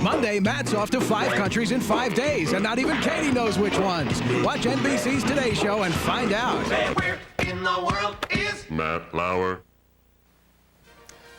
Monday, Matt's off to 5 countries in 5 days, and not even Katie knows which ones. Watch NBC's Today Show and find out. Where in the world is Matt Lauer?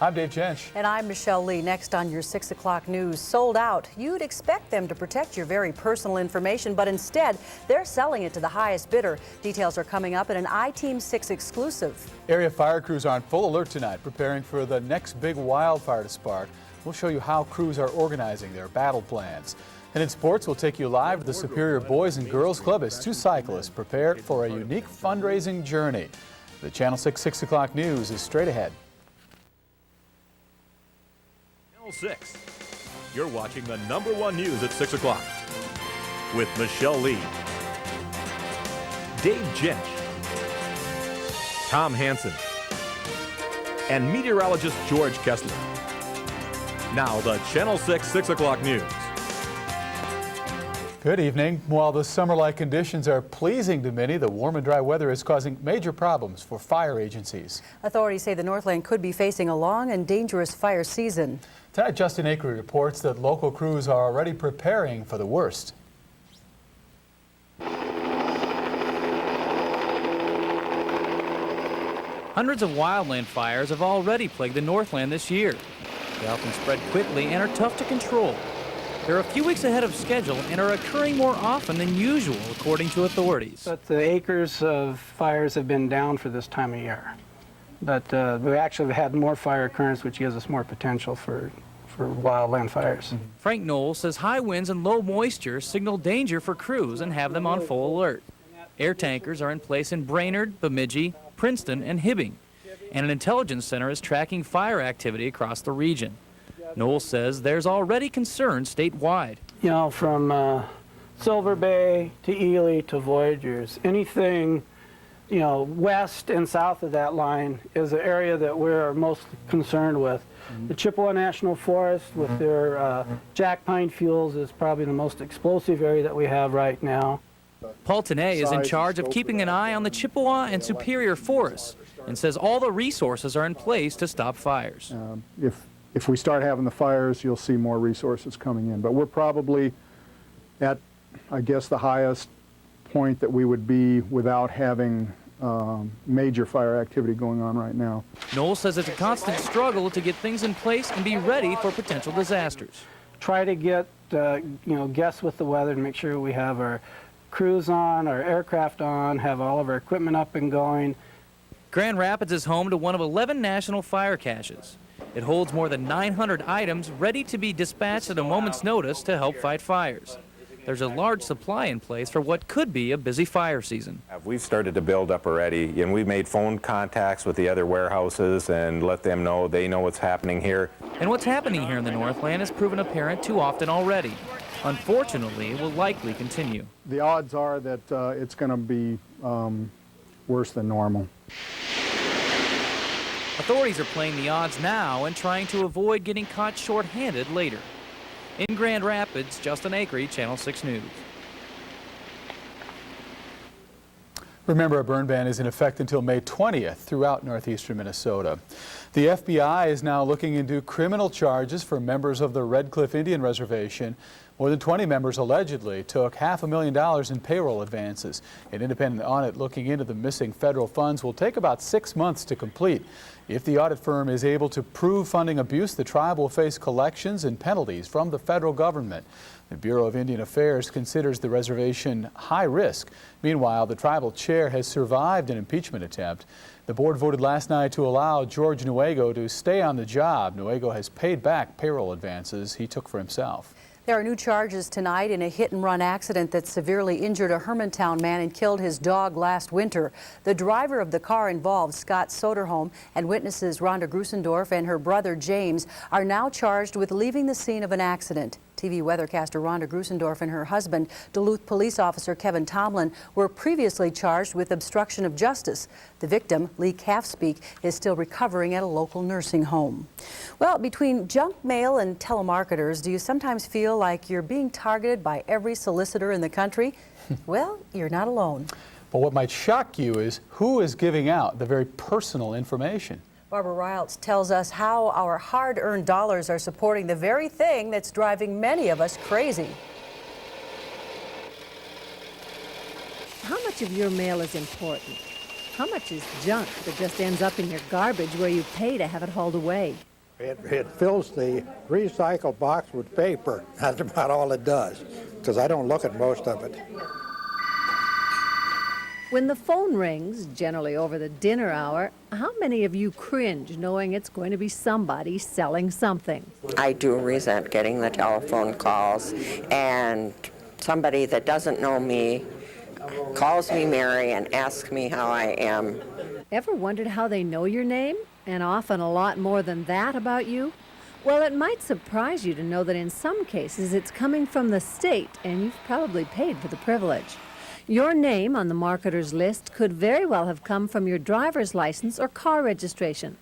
I'm Dave Jensch. And I'm Michelle Lee. Next on your 6 o'clock news. Sold out. You'd expect them to protect your very personal information, but instead, they're selling it to the highest bidder. Details are coming up in an I-Team 6 exclusive. Area fire crews are on full alert tonight, preparing for the next big wildfire to spark. We'll show you how crews are organizing their battle plans. And in sports, we'll take you live to the Superior Boys and Girls Club as 2 cyclists prepare for a unique fundraising journey. The Channel 6 o'clock news is straight ahead. 6. You're watching the #1 news at 6 o'clock with Michelle Lee, Dave Jensch, Tom Hansen, and meteorologist George Kessler. Now the Channel 6 o'clock news. Good evening. While the summer-like conditions are pleasing to many, the warm and dry weather is causing major problems for fire agencies. Authorities say the Northland could be facing a long and dangerous fire season. Tonight, Justin Akery reports that local crews are already preparing for the worst. Hundreds of wildland fires have already plagued the Northland this year. They often spread quickly and are tough to control. They're a few weeks ahead of schedule and are occurring more often than usual, according to authorities. But the acres of fires have been down for this time of year. But we actually have had more fire occurrence, which gives us more potential for wildland fires. Frank Knowles says high winds and low moisture signal danger for crews and have them on full alert. Air tankers are in place in Brainerd, Bemidji, Princeton, and Hibbing, and an intelligence center is tracking fire activity across the region. Knowles says there's already concern statewide. You know, from Silver Bay to Ely to Voyagers, anything, you know, west and south of that line is the area that we're most concerned with. The Chippewa National Forest with their jack pine fuels is probably the most explosive area that we have right now. Paul Tenay is in charge of keeping an eye on the Chippewa and Superior forests and says all the resources are in place to stop fires. If we start having the fires, you'll see more resources coming in. But we're probably at, I guess, the highest point that we would be without having major fire activity going on right now. Knowles says it's a constant struggle to get things in place and be ready for potential disasters. Try to get, guess with the weather to make sure we have our crews on, our aircraft on, have all of our equipment up and going. Grand Rapids is home to one of 11 national fire caches. It holds more than 900 items ready to be dispatched at a moment's notice to help fight fires. There's a large supply in place for what could be a busy fire season. We've started to build up already, and we've made phone contacts with the other warehouses and let them know they know what's happening here. And what's happening here in the Northland has proven apparent too often already. Unfortunately, it will likely continue. The odds are that it's going to be worse than normal. Authorities are playing the odds now and trying to avoid getting caught short-handed later. In Grand Rapids, Justin Akery, Channel 6 News. Remember, a burn ban is in effect until May 20th throughout northeastern Minnesota. The FBI is now looking into criminal charges for members of the Red Cliff Indian Reservation. More than 20 members allegedly took $500,000 in payroll advances. An independent audit looking into the missing federal funds will take about 6 months to complete. If the audit firm is able to prove funding abuse, the tribe will face collections and penalties from the federal government. The Bureau of Indian Affairs considers the reservation high risk. Meanwhile, the tribal chair has survived an impeachment attempt. The board voted last night to allow George Nuego to stay on the job. Nuego has paid back payroll advances he took for himself. There are new charges tonight in a hit-and-run accident that severely injured a Hermantown man and killed his dog last winter. The driver of the car involved, Scott Soderholm, and witnesses Rhonda Grusendorf and her brother James are now charged with leaving the scene of an accident. TV weathercaster Rhonda Grusendorf and her husband, Duluth police officer Kevin Tomlin, were previously charged with obstruction of justice. The victim, Lee Calfspeak, is still recovering at a local nursing home. Well, between junk mail and telemarketers, do you sometimes feel like you're being targeted by every solicitor in the country? Well, you're not alone. But what might shock you is who is giving out the very personal information. Barbara Riles tells us how our hard-earned dollars are supporting the very thing that's driving many of us crazy. How much of your mail is important? How much is junk that just ends up in your garbage where you pay to have it hauled away? It fills the recycle box with paper. That's about all it does, because I don't look at most of it. When the phone rings, generally over the dinner hour, how many of you cringe knowing it's going to be somebody selling something? I do resent getting the telephone calls, and somebody that doesn't know me calls me Mary and asks me how I am. Ever wondered how they know your name? And often a lot more than that about you? Well, it might surprise you to know that in some cases it's coming from the state, and you've probably paid for the privilege. Your name on the marketer's list could very well have come from your driver's license or car registration.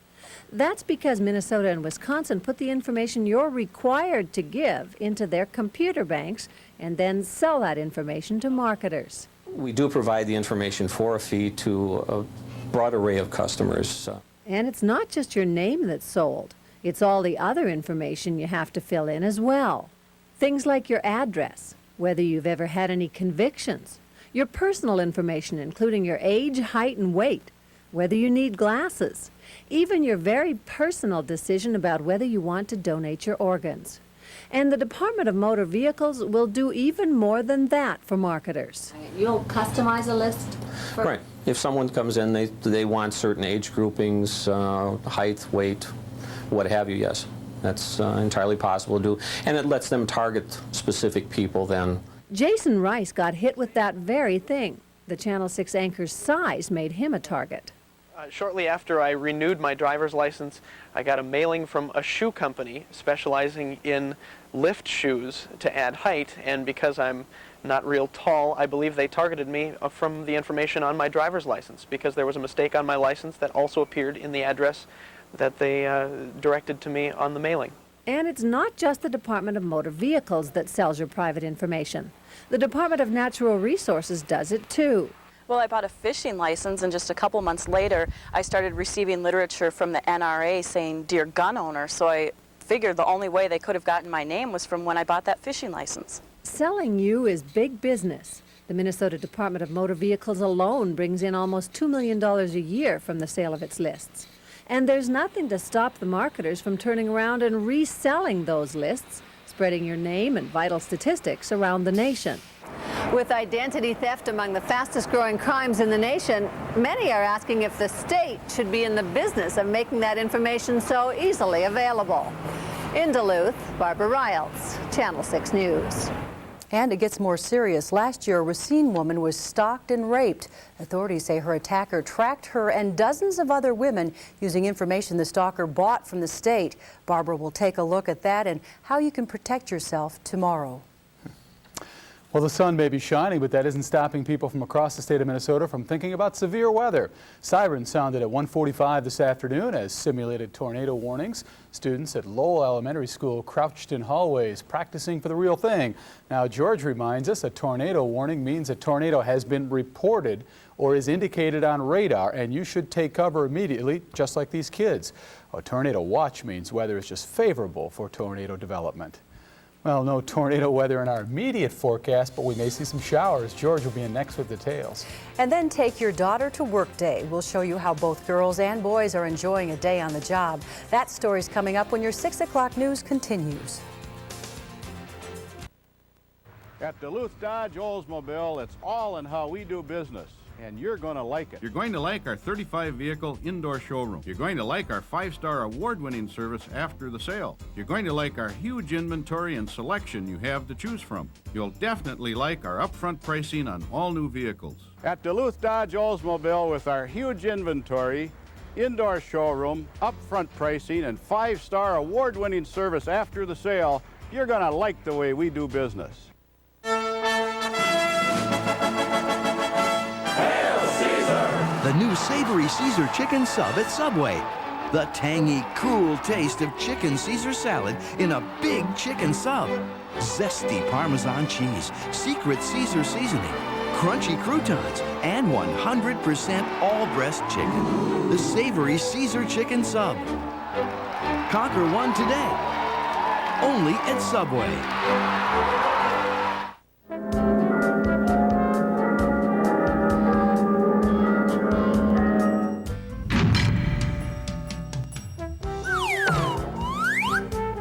That's because Minnesota and Wisconsin put the information you're required to give into their computer banks and then sell that information to marketers. We do provide the information for a fee to a broad array of customers. And it's not just your name that's sold. It's all the other information you have to fill in as well. Things like your address, whether you've ever had any convictions, your personal information, including your age, height, and weight, whether you need glasses, even your very personal decision about whether you want to donate your organs. And the Department of Motor Vehicles will do even more than that for marketers. You'll customize a list? Right. If someone comes in, they want certain age groupings, height, weight, what have you, yes. That's entirely possible to do. And it lets them target specific people then. Jason Rice got hit with that very thing. The Channel 6 anchor's size made him a target. Shortly after I renewed my driver's license, I got a mailing from a shoe company specializing in lift shoes to add height, and because I'm not real tall, I believe they targeted me from the information on my driver's license, because there was a mistake on my license that also appeared in the address that they directed to me on the mailing. And it's not just the Department of Motor Vehicles that sells your private information. The Department of Natural Resources does it too. Well, I bought a fishing license, and just a couple months later, I started receiving literature from the NRA saying, "Dear gun owner," so I figured the only way they could have gotten my name was from when I bought that fishing license. Selling you is big business. The Minnesota Department of Motor Vehicles alone brings in almost $2 million a year from the sale of its lists. And there's nothing to stop the marketers from turning around and reselling those lists, spreading your name and vital statistics around the nation. With identity theft among the fastest growing crimes in the nation, many are asking if the state should be in the business of making that information so easily available. In Duluth, Barbara Riles, Channel 6 News. And it gets more serious. Last year, a Racine woman was stalked and raped. Authorities say her attacker tracked her and dozens of other women using information the stalker bought from the state. Barbara will take a look at that and how you can protect yourself tomorrow. Well, the sun may be shining, but that isn't stopping people from across the state of Minnesota from thinking about severe weather. Sirens sounded at 1:45 this afternoon as simulated tornado warnings. Students at Lowell Elementary School crouched in hallways practicing for the real thing. Now, George reminds us a tornado warning means a tornado has been reported or is indicated on radar, and you should take cover immediately, just like these kids. A tornado watch means weather is just favorable for tornado development. Well, no tornado weather in our immediate forecast, but we may see some showers. George will be in next with details. And then take your daughter to work day. We'll show you how both girls and boys are enjoying a day on the job. That story's coming up when your 6 o'clock news continues. At Duluth Dodge Oldsmobile, it's all in how we do business, and you're going to like it. You're going to like our 35-vehicle indoor showroom. You're going to like our 5-star award-winning service after the sale. You're going to like our huge inventory and selection you have to choose from. You'll definitely like our upfront pricing on all new vehicles. At Duluth Dodge Oldsmobile, with our huge inventory, indoor showroom, upfront pricing, and 5-star award-winning service after the sale, you're going to like the way we do business. The new savory Caesar chicken sub at Subway. The tangy, cool taste of chicken Caesar salad in a big chicken sub. Zesty Parmesan cheese, secret Caesar seasoning, crunchy croutons, and 100% all-breast chicken. The savory Caesar chicken sub. Conquer one today. Only at Subway.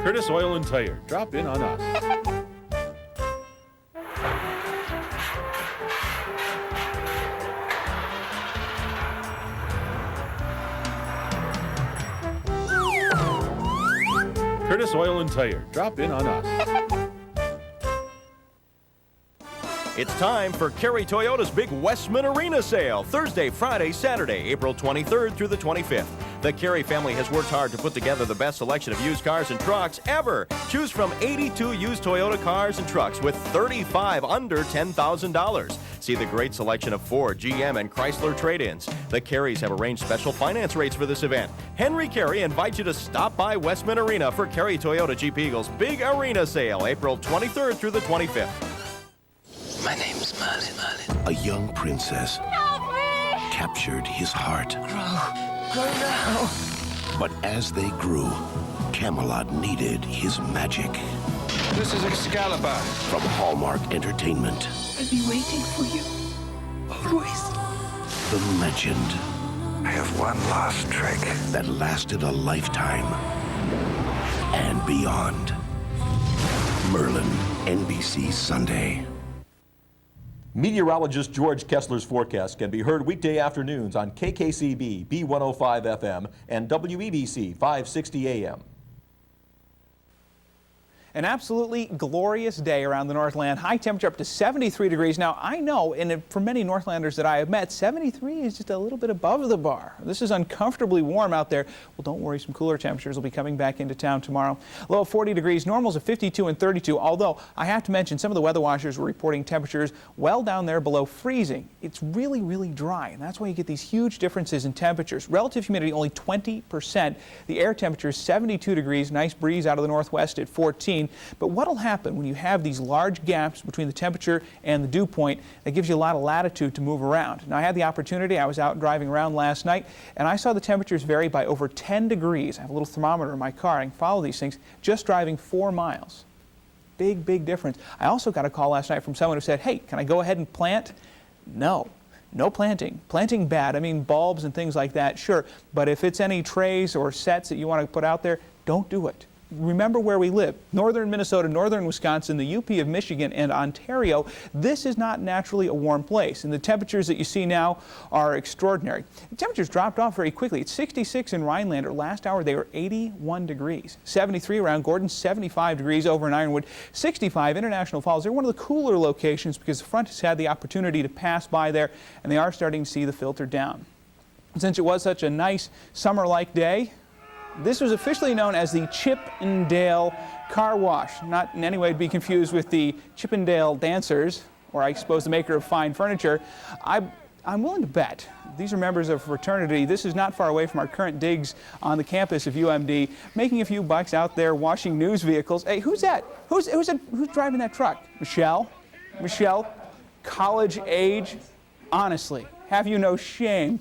Curtis Oil and Tire. Drop in on us. Curtis Oil and Tire. Drop in on us. It's time for Kerry Toyota's big Westman Arena sale, Thursday, Friday, Saturday, April 23rd through the 25th. The Kerry family has worked hard to put together the best selection of used cars and trucks ever. Choose from 82 used Toyota cars and trucks with 35 under $10,000. See the great selection of Ford, GM, and Chrysler trade-ins. The Kerrys have arranged special finance rates for this event. Henry Kerry invites you to stop by Westman Arena for Kerry Toyota Jeep Eagle's big arena sale, April 23rd through the 25th. My name's Merlin. A young princess captured his heart. Grow now. But as they grew, Camelot needed his magic. This is Excalibur. From Hallmark Entertainment, I'll be waiting for you. Always. the legend I have one last trick that lasted a lifetime and beyond. Merlin, NBC Sunday. Meteorologist George Kessler's forecast can be heard weekday afternoons on KKCB B105 FM and WEBC 560 AM. An absolutely glorious day around the Northland. High temperature up to 73 degrees. Now, I know, and for many Northlanders that I have met, 73 is just a little bit above the bar. This is uncomfortably warm out there. Well, don't worry, some cooler temperatures will be coming back into town tomorrow. Low of 40 degrees, normals of 52 and 32, although I have to mention some of the weather watchers were reporting temperatures well down there below freezing. It's really, really dry, and that's why you get these huge differences in temperatures. Relative humidity only 20%. The air temperature is 72 degrees, nice breeze out of the northwest at 14. But what will happen when you have these large gaps between the temperature and the dew point? That gives you a lot of latitude to move around. Now, I had the opportunity, I was out driving around last night, and I saw the temperatures vary by over 10 degrees. I have a little thermometer in my car. I can follow these things just driving 4 miles. Big, big difference. I also got a call last night from someone who said, hey, can I go ahead and plant? No. No planting. Planting bad. I mean, bulbs and things like that, sure. But if it's any trays or sets that you want to put out there, don't do it. Remember where we live. Northern Minnesota, northern Wisconsin, the UP of Michigan, and Ontario. This is not naturally a warm place, and the temperatures that you see now are extraordinary. The temperatures dropped off very quickly. It's 66 in Rhinelander. Last hour they were 81 degrees. 73 around Gordon, 75 degrees over in Ironwood, 65 International Falls. They're one of the cooler locations because the front has had the opportunity to pass by there, and they are starting to see the filter down. Since it was such a nice summer-like day, this was officially known as the Chippendale Car Wash, not in any way to be confused with the Chippendale Dancers, or I suppose the maker of fine furniture. I'm willing to bet these are members of a fraternity. This is not far away from our current digs on the campus of UMD, making a few bucks out there washing news vehicles. Hey, who's that? Who's driving that truck? Michelle? Michelle? College age? Honestly, have you no shame?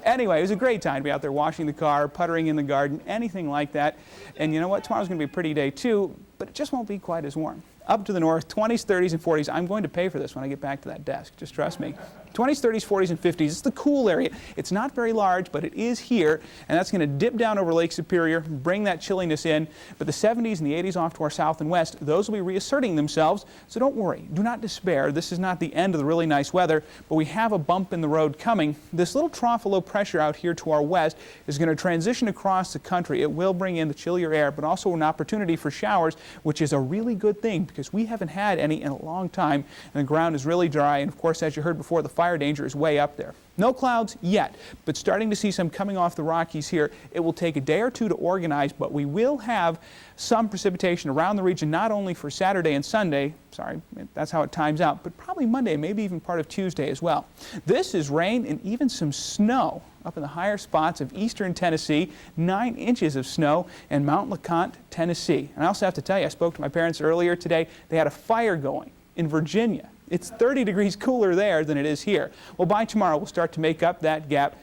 Anyway, it was a great time to be out there washing the car, puttering in the garden, anything like that. And you know what? Tomorrow's going to be a pretty day too, but it just won't be quite as warm. Up to the north, 20s, 30s, and 40s. I'm going to pay for this when I get back to that desk. Just trust me. 20s, 30s, 40s, and 50s. It's the cool area. It's not very large, but it is here, and that's going to dip down over Lake Superior, bring that chilliness in. But the 70s and the 80s off to our south and west, those will be reasserting themselves. So don't worry. Do not despair. This is not the end of the really nice weather, but we have a bump in the road coming. This little trough of low pressure out here to our west is going to transition across the country. It will bring in the chillier air, but also an opportunity for showers, which is a really good thing because we haven't had any in a long time, and the ground is really dry. And of course, as you heard before, the fire danger is way up there. No clouds yet, but starting to see some coming off the Rockies here. It will take a day or two to organize, but we will have some precipitation around the region, not only for Saturday and Sunday, sorry, that's how it times out, but probably Monday, maybe even part of Tuesday as well. This is rain and even some snow up in the higher spots of eastern Tennessee, 9 inches of snow in Mount LeConte, Tennessee. And I also have to tell you, I spoke to my parents earlier today. They had a fire going in Virginia. It's 30 degrees cooler there than it is here. Well, by tomorrow, we'll start to make up that gap.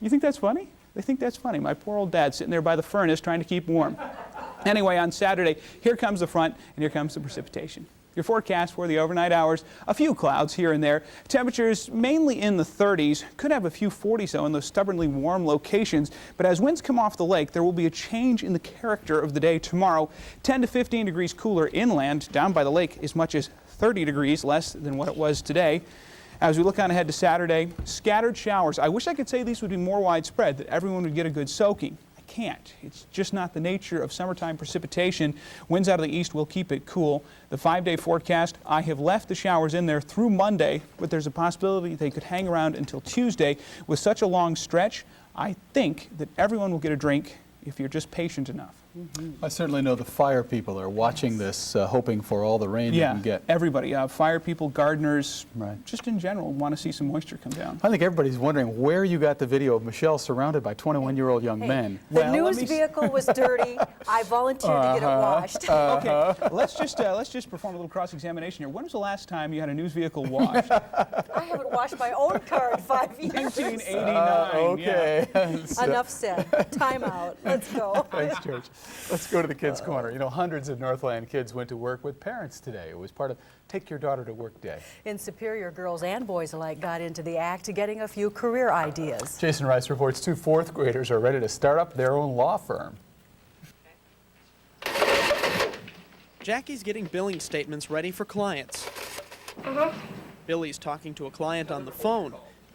You think that's funny? They think that's funny. My poor old dad sitting there by the furnace trying to keep warm. Anyway, on Saturday, here comes the front and here comes the precipitation. Your forecast for the overnight hours, a few clouds here and there. Temperatures mainly in the 30s, could have a few 40s though in those stubbornly warm locations. But as winds come off the lake, there will be a change in the character of the day tomorrow. 10 to 15 degrees cooler inland, down by the lake as much as 30 degrees less than what it was today. As we look on ahead to Saturday, scattered showers. I wish I could say these would be more widespread, that everyone would get a good soaking. Can't. It's just not the nature of summertime precipitation. Winds out of the east will keep it cool. The 5-day forecast, I have left the showers in there through Monday, but there's a possibility they could hang around until Tuesday. With such a long stretch, I think that everyone will get a drink if you're just patient enough. I certainly know the fire people are watching this, hoping for all the rain they can get. Everybody, fire people, gardeners, just in general, want to see some moisture come down. I think everybody's wondering where you got the video of Michelle surrounded by 21-year-old young men. The news vehicle was dirty. I volunteered to get it washed. Okay, let's just perform a little cross-examination here. When was the last time you had a news vehicle washed? I haven't washed my own car in 5 years. 1989. Okay. Yeah. Enough said. Time out. Let's go. Thanks, George. Let's go to the Kids Corner. You know, hundreds of Northland kids went to work with parents today. It was part of Take Your Daughter to Work Day. In Superior, girls and boys alike got into the act, getting a few career ideas. Jason Rice reports 2 4th graders are ready to start up their own law firm. Jackie's getting billing statements ready for clients. Billy's talking to a client on the phone.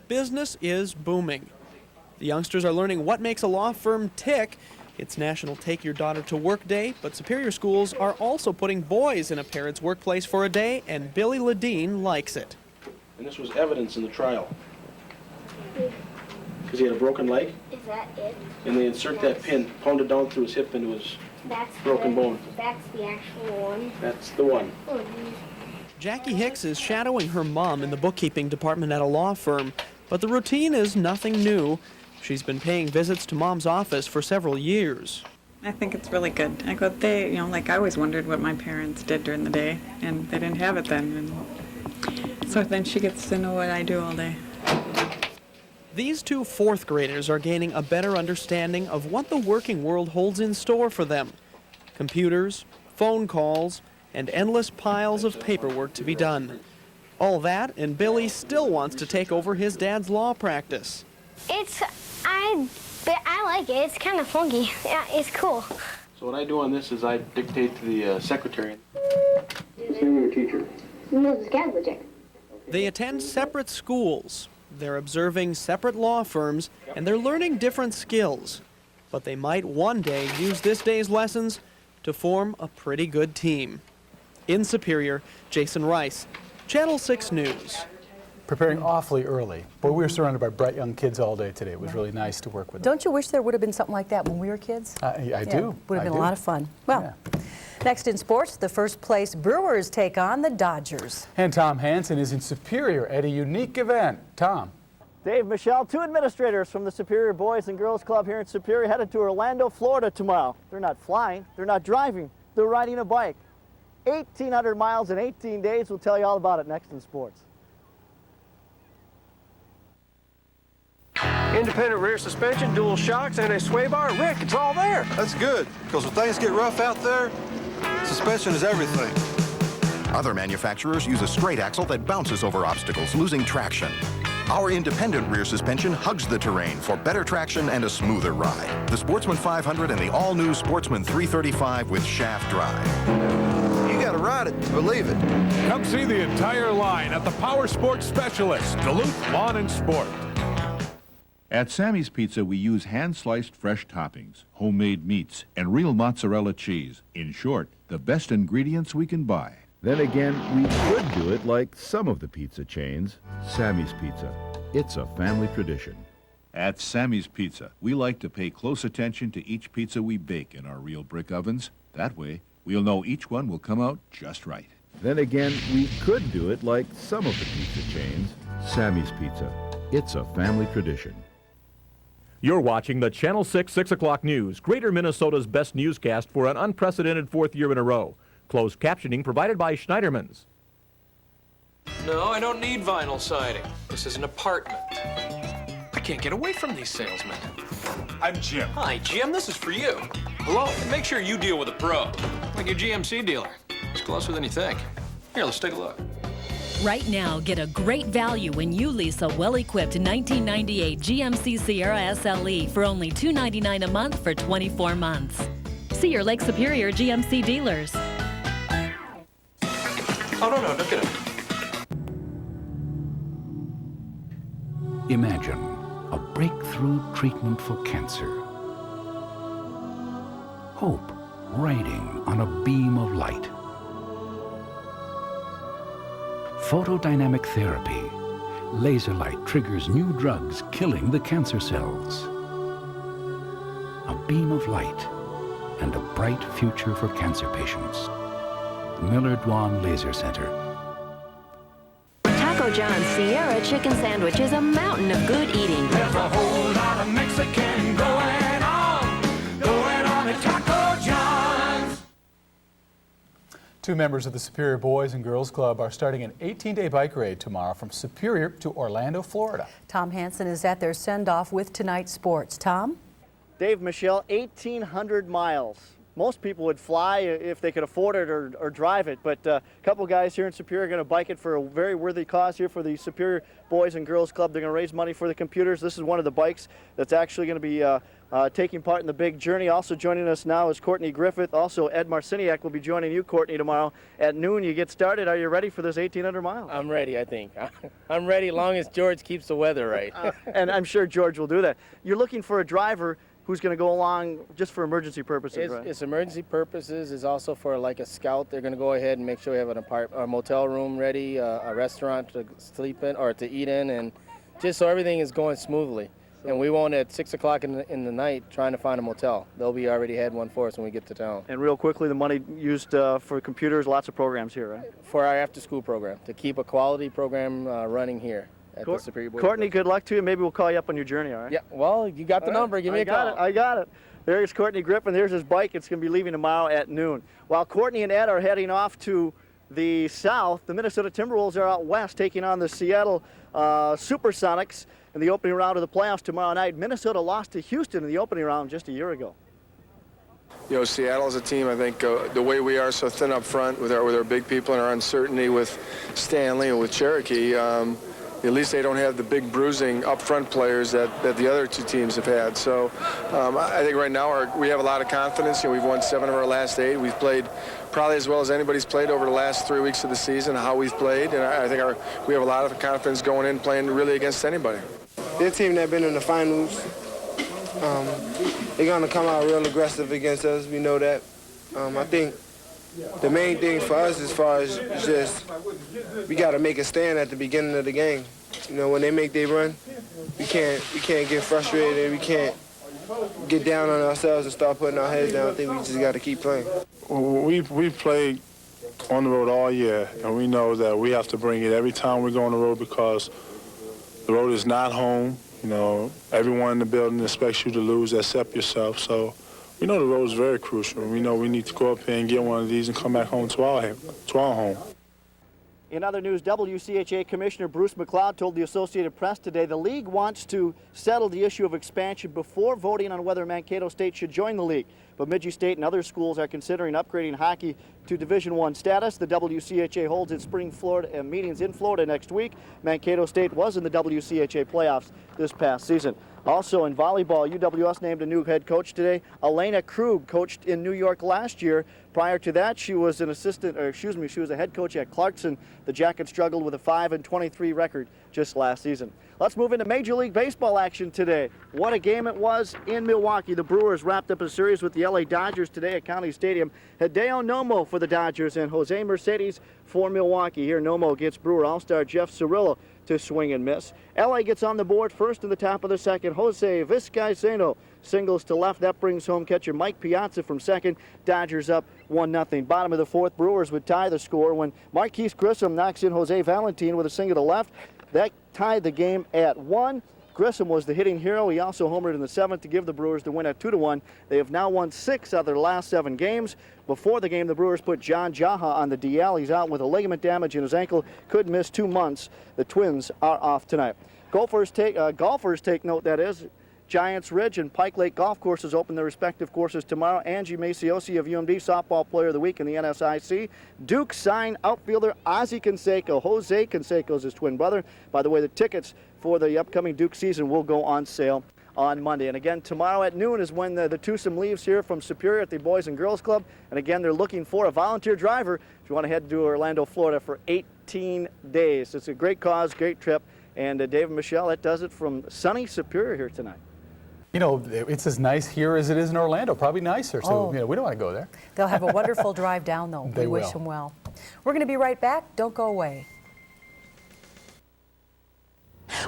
Business is booming. The youngsters are learning what makes a law firm tick. It's National Take Your Daughter to Work Day, but Superior schools are also putting boys in a parent's workplace for a day, and Billy Ledeen likes it. And this was evidence in the trial. Because he had a broken leg. Is that it? And they insert that pin, pound it down through his hip into his broken bone. That's the actual one. That's the one. Jackie Hicks is shadowing her mom in the bookkeeping department at a law firm, but the routine is nothing new. She's been paying visits to Mom's office for several years. I think it's really good. I go, I always wondered what my parents did during the day, and they didn't have it then. And so then she gets to know what I do all day. These 2 4th graders are gaining a better understanding of what the working world holds in store for them. Computers, phone calls, and endless piles of paperwork to be done. All that, and Billy still wants to take over his dad's law practice. I like it. It's kind of funky. Yeah, it's cool. So what I do on this is I dictate to the secretary. What's the name of your teacher? Mrs. KBJR. They attend separate schools. They're observing separate law firms, and they're learning different skills. But they might one day use this day's lessons to form a pretty good team. In Superior, Jason Rice, Channel 6 News. Preparing awfully early. Boy, we were surrounded by bright young kids all day today. It was really nice to work with them. Don't you wish there would have been something like that when we were kids? I do. Would have been a lot of fun. Well, next in sports, the first place Brewers take on the Dodgers. And Tom Hansen is in Superior at a unique event. Tom. Dave, Michelle, 2 administrators from the Superior Boys and Girls Club here in Superior headed to Orlando, Florida tomorrow. They're not flying, they're not driving, they're riding a bike. 1,800 miles in 18 days. We'll tell you all about it next in sports. Independent rear suspension, dual shocks, and a sway bar. Rick, it's all there. That's good, because when things get rough out there, suspension is everything. Other manufacturers use a straight axle that bounces over obstacles, losing traction. Our independent rear suspension hugs the terrain for better traction and a smoother ride. The Sportsman 500 and the all-new Sportsman 335 with shaft drive. You gotta ride it to believe it. Come see the entire line at the Power Sports Specialist, Duluth Lawn and Sport. At Sammy's Pizza, we use hand-sliced fresh toppings, homemade meats, and real mozzarella cheese. In short, the best ingredients we can buy. Then again, we could do it like some of the pizza chains. Sammy's Pizza. It's a family tradition. At Sammy's Pizza, we like to pay close attention to each pizza we bake in our real brick ovens. That way, we'll know each one will come out just right. Then again, we could do it like some of the pizza chains. Sammy's Pizza. It's a family tradition. You're watching the Channel 6 6 o'clock news, Greater Minnesota's best newscast for an unprecedented 4th year in a row. Closed captioning provided by Schneiderman's. No, I don't need vinyl siding. This is an apartment. I can't get away from these salesmen. I'm Jim. Hi, Jim. This is for you. Hello. And make sure you deal with a pro, like your GMC dealer. It's closer than you think. Here, let's take a look. Right now, get a great value when you lease a well-equipped 1998 GMC Sierra SLE for only $299 a month for 24 months. See your Lake Superior GMC dealers. Oh, no, don't get it. Imagine a breakthrough treatment for cancer. Hope riding on a beam of light. Photodynamic therapy. Laser light triggers new drugs killing the cancer cells. A beam of light and a bright future for cancer patients. Miller Dwan Laser Center. Taco John's Sierra Chicken Sandwich is a mountain of good eating. There's a whole lot of Mexican going on at Taco John's. Two members of the Superior Boys and Girls Club are starting an 18-day bike raid tomorrow from Superior to Orlando, Florida. Tom Hansen is at their send-off with tonight's sports. Tom? Dave, Michelle, 1,800 miles. Most people would fly if they could afford it or drive it, but a couple guys here in Superior are going to bike it for a very worthy cause here for the Superior Boys and Girls Club. They're going to raise money for the computers. This is one of the bikes that's actually going to be taking part in the big journey. Also joining us now is Courtney Griffith. Also, Ed Marciniak will be joining you, Courtney, tomorrow at noon. You get started. Are you ready for this 1,800 miles? I'm ready, I think. I'm ready as long as George keeps the weather right. And I'm sure George will do that. You're looking for a driver who's going to go along just for emergency purposes, right? It's emergency purposes. It's also for like a scout. They're going to go ahead and make sure we have a motel room ready, a restaurant to sleep in or to eat in, and just so everything is going smoothly. And we won't at 6 o'clock in the night trying to find a motel. They'll be already had one for us when we get to town. And real quickly, the money used for computers, lots of programs here, right? For our after-school program, to keep a quality program running here at the Superior Boys. Courtney, good luck to you. Maybe we'll call you up on your journey, all right? Yeah, well, you got the number. Give me a call. I got it. There's Courtney Griffin. There's his bike. It's going to be leaving tomorrow at noon. While Courtney and Ed are heading off to the south, the Minnesota Timberwolves are out west taking on the Seattle Supersonics in the opening round of the playoffs tomorrow night. Minnesota lost to Houston in the opening round just a year ago. You know, Seattle's a team, I think, the way we are so thin up front with our big people and our uncertainty with Stanley and with Cherokee, at least they don't have the big bruising up front players that the other two teams have had. So I think right now we have a lot of confidence. You know, we've won 7 of our last 8. We've played probably as well as anybody's played over the last 3 weeks of the season, how we've played. And I think we have a lot of confidence going in playing really against anybody. They're a team that's been in the finals. They're going to come out real aggressive against us. We know that. I think the main thing for us as far as just we got to make a stand at the beginning of the game. You know, when they make their run, we can't get frustrated. We can't get down on ourselves and start putting our heads down. I think we just got to keep playing. We've played on the road all year, and we know that we have to bring it every time we go on the road because the road is not home. You know, everyone in the building expects you to lose except yourself. So we know the road is very crucial. We know we need to go up here and get one of these and come back home to our home. In other news, WCHA Commissioner Bruce McLeod told the Associated Press today the league wants to settle the issue of expansion before voting on whether Mankato State should join the league. Bemidji State and other schools are considering upgrading hockey to Division I status. The WCHA holds its spring Florida meetings in Florida next week. Mankato State was in the WCHA playoffs this past season. Also in volleyball, UWS named a new head coach today. Elena Krug coached in New York last year. Prior to that, she was she was a head coach at Clarkson. The Jackets struggled with a 5-23 record just last season. Let's move into Major League Baseball action today. What a game it was in Milwaukee. The Brewers wrapped up a series with the LA Dodgers today at County Stadium. Hideo Nomo for the Dodgers and Jose Mercedes for Milwaukee. Here Nomo gets Brewer All-Star Jeff Cirillo to swing and miss. LA gets on the board first in the top of the second. Jose Vizcaiceno singles to left. That brings home catcher Mike Piazza from second. Dodgers up 1-0. Bottom of the fourth, Brewers would tie the score when Marquise Grissom knocks in Jose Valentin with a single to left. That tied the game at 1. Grissom was the hitting hero. He also homered in the 7th to give the Brewers the win at 2-1. They have now won 6 out of their last 7 games. Before the game, the Brewers put John Jaha on the DL. He's out with a ligament damage in his ankle. Could miss 2 months. The Twins are off tonight. Golfers take note, that is. Giants Ridge and Pike Lake golf courses open their respective courses tomorrow. Angie Maciosi of UMD, softball player of the week in the NSIC. Duke signed outfielder Ozzie Canseco. Jose Canseco is his twin brother. By the way, the tickets for the upcoming Duke season will go on sale on Monday. And again, tomorrow at noon is when the twosome leaves here from Superior at the Boys and Girls Club. And again, they're looking for a volunteer driver if you want to head to Orlando, Florida for 18 days. It's a great cause, great trip. And Dave and Michelle, that does it from sunny Superior here tonight. You know, it's as nice here as it is in Orlando, probably nicer, so we don't want to go there. They'll have a wonderful drive down, though. They we wish will. them well. We're going to be right back. Don't go away.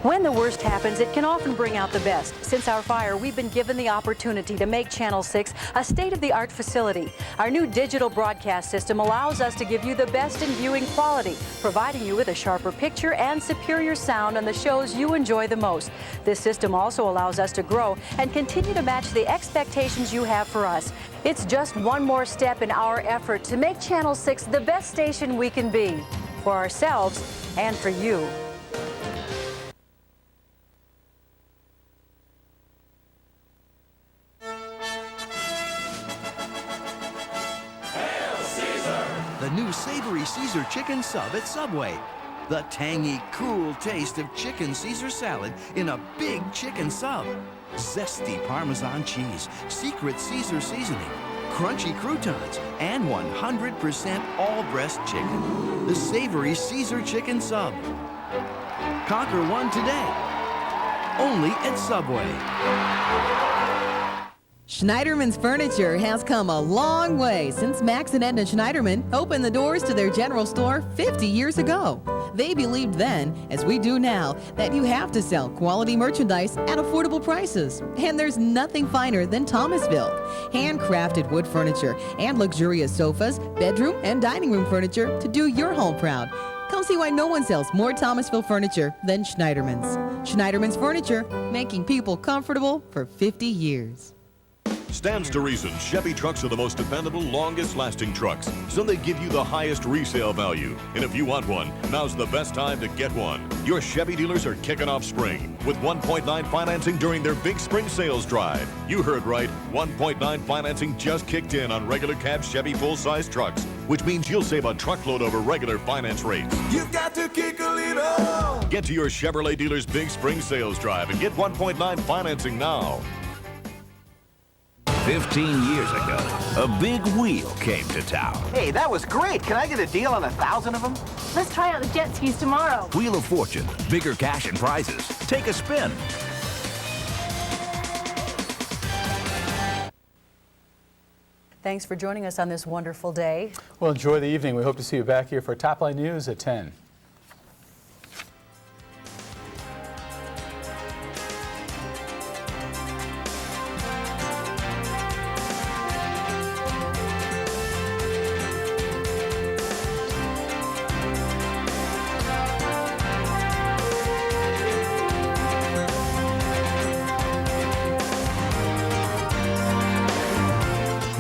When the worst happens, it can often bring out the best. Since our fire, we've been given the opportunity to make Channel 6 a state-of-the-art facility. Our new digital broadcast system allows us to give you the best in viewing quality, providing you with a sharper picture and superior sound on the shows you enjoy the most. This system also allows us to grow and continue to match the expectations you have for us. It's just one more step in our effort to make Channel 6 the best station we can be, for ourselves and for you. The new savory Caesar chicken sub at Subway. The tangy, cool taste of chicken Caesar salad in a big chicken sub. Zesty Parmesan cheese, secret Caesar seasoning, crunchy croutons, and 100% all-breast chicken. The savory Caesar chicken sub. Conquer one today. Only at Subway. Schneiderman's Furniture has come a long way since Max and Edna Schneiderman opened the doors to their general store 50 years ago. They believed then, as we do now, that you have to sell quality merchandise at affordable prices. And there's nothing finer than Thomasville. Handcrafted wood furniture and luxurious sofas, bedroom and dining room furniture to do your home proud. Come see why no one sells more Thomasville furniture than Schneiderman's. Schneiderman's Furniture, making people comfortable for 50 years. Stands to reason Chevy trucks are the most dependable, longest-lasting trucks, so they give you the highest resale value. And if you want one, now's the best time to get one. Your Chevy dealers are kicking off spring with 1.9 financing during their big spring sales drive. You heard right, 1.9 financing just kicked in on regular cab Chevy full-size trucks, which means you'll save a truckload over regular finance rates. You've got to kick a little. Get to your Chevrolet dealer's big spring sales drive and get 1.9 financing now. 15 years ago, a big wheel came to town. Hey, that was great. Can I get a deal on 1,000 of them? Let's try out the jet skis tomorrow. Wheel of Fortune, bigger cash and prizes. Take a spin. Thanks for joining us on this wonderful day. Well, enjoy the evening. We hope to see you back here for Top Line News at 10.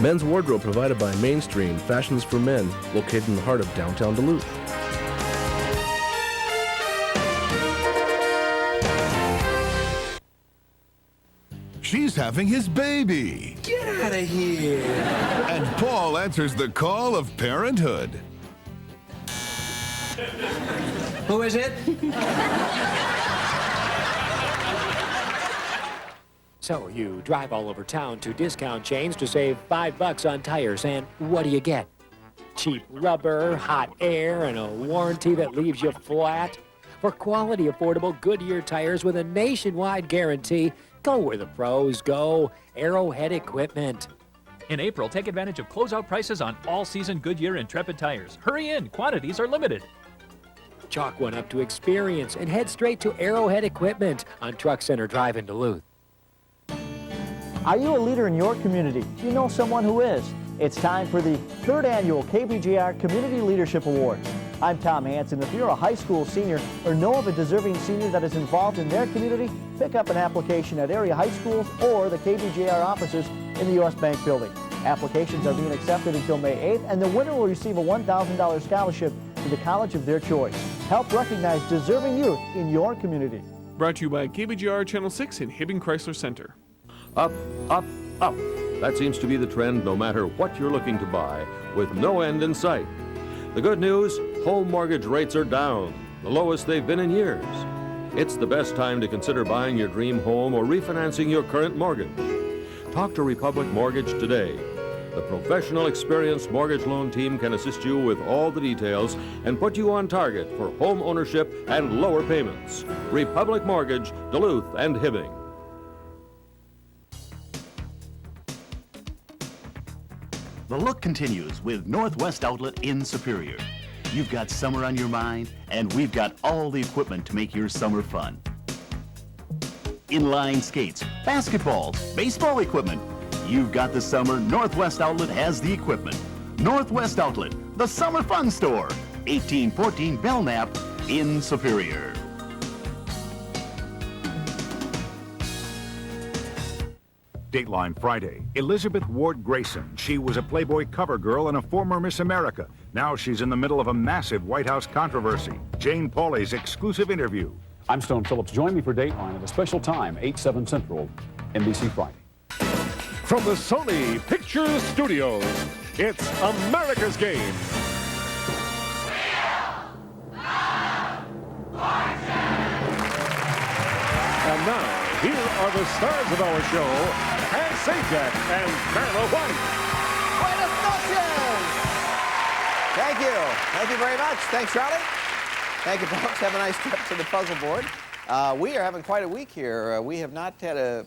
Men's wardrobe provided by Mainstream Fashions for Men, located in the heart of downtown Duluth. She's having his baby. Get out of here. And Paul answers the call of parenthood. Who is it? So you drive all over town to discount chains to save $5 on tires, and what do you get? Cheap rubber, hot air, and a warranty that leaves you flat? For quality, affordable Goodyear tires with a nationwide guarantee, go where the pros go. Arrowhead Equipment. In April, take advantage of closeout prices on all-season Goodyear Intrepid tires. Hurry in, quantities are limited. Chalk one up to experience and head straight to Arrowhead Equipment on Truck Center Drive in Duluth. Are you a leader in your community? Do you know someone who is? It's time for the 3rd annual KBJR Community Leadership Awards. I'm Tom Hansen. If you're a high school senior or know of a deserving senior that is involved in their community, pick up an application at area high schools or the KBJR offices in the U.S. Bank building. Applications are being accepted until May 8th, and the winner will receive a $1,000 scholarship to the college of their choice. Help recognize deserving youth in your community. Brought to you by KBJR Channel 6 in Hibbing Chrysler Center. Up, up, up. That seems to be the trend no matter what you're looking to buy, with no end in sight. The good news, home mortgage rates are down, the lowest they've been in years. It's the best time to consider buying your dream home or refinancing your current mortgage. Talk to Republic Mortgage today. The professional, experienced mortgage loan team can assist you with all the details and put you on target for home ownership and lower payments. Republic Mortgage, Duluth and Hibbing. The look continues with Northwest Outlet in Superior. You've got summer on your mind, and we've got all the equipment to make your summer fun. Inline skates, basketballs, baseball equipment. You've got the summer, Northwest Outlet has the equipment. Northwest Outlet, the summer fun store. 1814 Belknap in Superior. Dateline Friday, Elizabeth Ward Grayson. She was a Playboy cover girl and a former Miss America. Now she's in the middle of a massive White House controversy. Jane Pauley's exclusive interview. I'm Stone Phillips. Join me for Dateline at a special time, 8/7 Central, NBC Friday. From the Sony Pictures Studios, it's America's Game. And now, here are the stars of our show, Hans Sajak and Carla White. Buenas noches! Thank you. Thank you very much. Thanks, Charlie. Thank you, folks. Have a nice trip to the puzzle board. We are having quite a week here. We have not had a